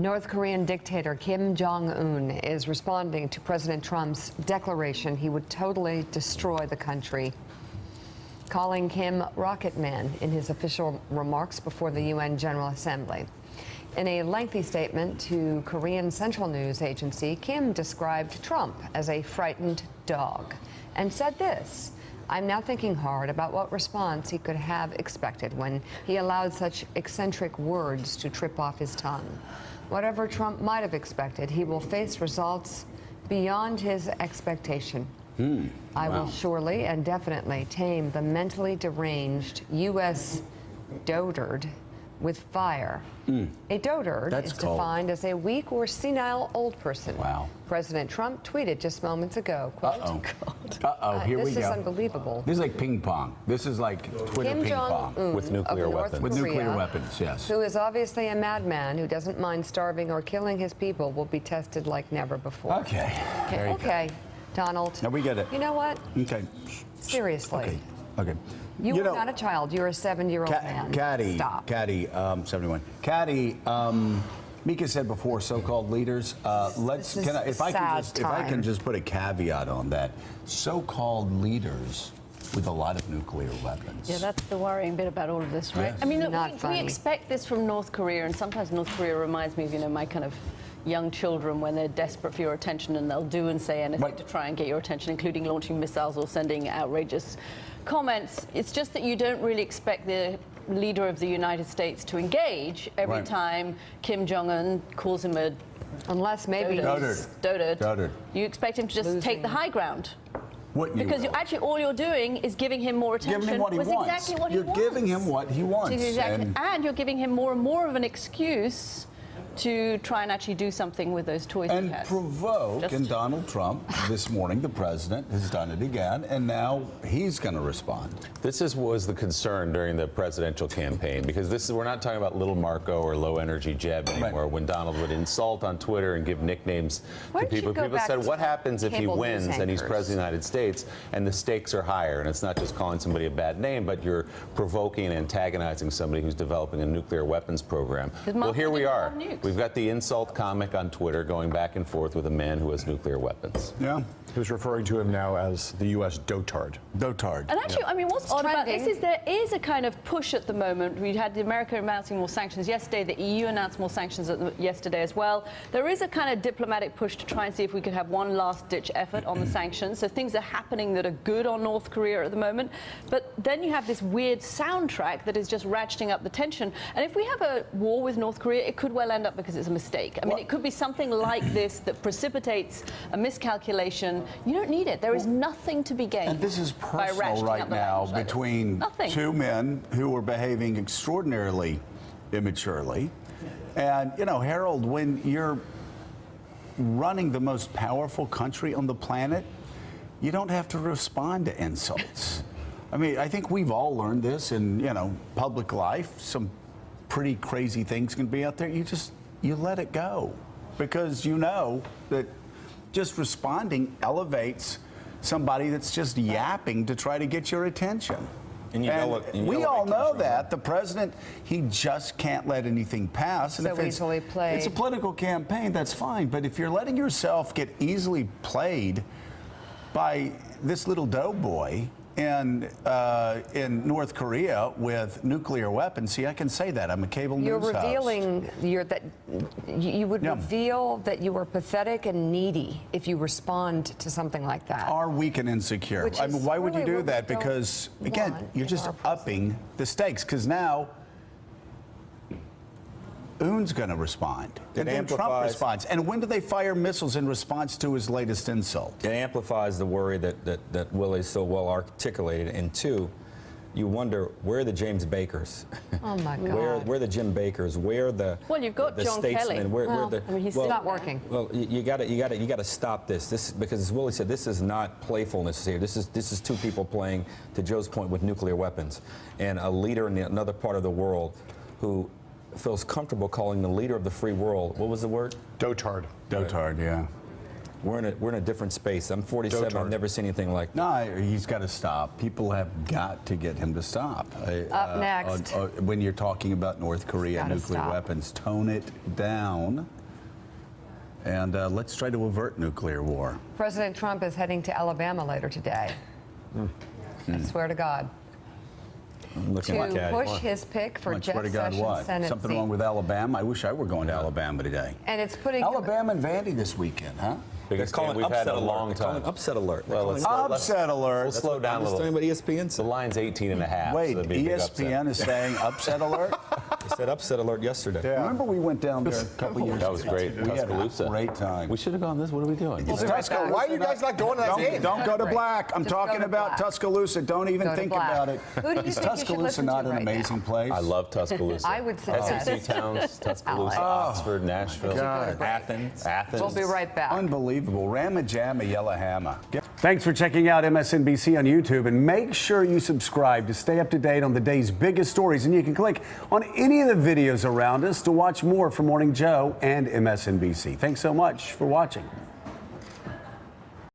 North Korean dictator Kim Jong-un is responding to President Trump's declaration he would totally destroy the country, calling Kim Rocket Man in his official remarks before the UN General Assembly. In a lengthy statement to Korean Central News Agency, Kim described Trump as a frightened dog and said this: "I'm now thinking hard about what response he could have expected when he allowed such eccentric words to trip off his tongue. Whatever Trump might have expected, he will face results beyond his expectation. I will surely and definitely tame the mentally deranged U.S. dotard with fire." A dotard is defined as a weak or senile old person. Wow. President Trump tweeted just moments ago, quote, Here we go. This is unbelievable. This is like ping pong. This is like Twitter Kim ping pong. Jong-un with nuclear of North weapons. With Korea, nuclear weapons, yes. who is obviously a madman who doesn't mind starving or killing his people, will be tested like never before. Okay. Okay, Donald. Now we get it. You know what? Okay. Seriously. Okay. You are not a child. You're a 7-year-old man. Stop. Caddy, 71. Caddy, Mika said before, so-called leaders. If I can just put a caveat on that, so-called leaders with a lot of nuclear weapons. Yeah, that's the worrying bit about all of this, right? Yes. I mean, we expect this from North Korea, and sometimes North Korea reminds me of, my kind of young children when they're desperate for your attention, and they'll do and say anything to try and get your attention, including launching missiles or sending outrageous comments. It's just that you don't really expect the leader of the United States to engage every time Kim Jong-un calls him a Unless maybe dotard. You expect him to just take the high ground. Because actually all you're doing is giving him more attention. Giving him what he wants. Exactly what you're giving him what he wants. Exactly. And you're giving him more and more of an excuse to try and actually do something with those toys. And provoke, and Donald Trump, this morning, the president, has done it again, and now he's going to respond. This was the concern during the presidential campaign, because we're not talking about little Marco or low energy Jeb anymore. When Donald would insult on Twitter and give nicknames to people, people said, what happens if he wins and he's president of the United States and the stakes are higher? And it's not just calling somebody a bad name, but you're provoking and antagonizing somebody who's developing a nuclear weapons program. Well, here we are. We've got the insult comic on Twitter going back and forth with a man who has nuclear weapons. Yeah. Who's referring to him now as the U.S. dotard. Dotard. And actually, I mean, what's odd about this is there is a kind of push at the moment. We had America announcing more sanctions yesterday. The EU announced more sanctions yesterday as well. There is a kind of diplomatic push to try and see if we could have one last-ditch effort on the sanctions. So things are happening that are good on North Korea at the moment. But then you have this weird soundtrack that is just ratcheting up the tension. And if we have a war with North Korea, it could well end up because it's a mistake. I mean, it could be something like this that precipitates a miscalculation. You don't need it. There is nothing to be gained. And this is personal right now between two men who are behaving extraordinarily immaturely. And, Harold, when you're running the most powerful country on the planet, you don't have to respond to insults. I mean, I think we've all learned this in, public life. Some pretty crazy things can be out there. You let it go, because you know that just responding elevates somebody that's just yapping to try to get your attention. And we all know that. The president, he just can't let anything pass. And if it's a political campaign, that's fine. But if you're letting yourself get easily played by this little doughboy in North Korea with nuclear weapons, see, I can say that. I'm a cable news host. You're revealing you would reveal that you are pathetic and needy if you respond to something like that. Are weak and insecure. I mean, why would you do that? Because, again, you're just upping the stakes. Because now, Un's going to respond. And then Trump responds. And when do they fire missiles in response to his latest insult? It amplifies the worry that Willie so well articulated. And two, you wonder, where are the James Bakers? Oh my God. Where are the Jim Bakers? Where are the you've got the John statesmen? Kelly. I mean, he's still not working. Well, you got to stop this. Because as Willie said, this is not playfulness here. This is two people playing, to Joe's point, with nuclear weapons, and a leader in another part of the world who feels comfortable calling the leader of the free world, what was the word? Dotard. Dotard, yeah. We're in a different space. I'm 47. I've never seen anything like that. No, he's got to stop. People have got to get him to stop. Up next. When you're talking about North Korea nuclear weapons, tone it down. And let's try to avert nuclear war. President Trump is heading to Alabama later today. I swear to God. To push his pick for Jeff Sessions' Senate Something seat. wrong with Alabama? I wish I were going to Alabama today. And it's putting Alabama and Vandy this weekend, huh? Biggest game we've had in a long time. Upset alert. Well, Upset alert. We'll slow down a little. What ESPN said. The line's 18.5. Wait, so ESPN is saying upset alert? They said upset alert yesterday. Yeah. Remember we went down there a couple years ago? That was great. We had a Tuscaloosa. great time. We should have gone this. What are we doing? It's Tuscaloosa. Why are you guys not going to that game? Don't go to black. I'm Just go talking to about black. Tuscaloosa. Don't even Go to think black. about it. Who do you Is think you should Tuscaloosa listen not to an right amazing now? place? I love Tuscaloosa. I would suggest SEC towns, Tuscaloosa, Oxford, Nashville, Athens. We'll be right back. Unbelievable. Ramma Jamma Yellowhammer. Thanks for checking out MSNBC on YouTube, and make sure you subscribe to stay up to date on the day's biggest stories. And you can click on any of the videos around us to watch more from Morning Joe and MSNBC. Thanks so much for watching.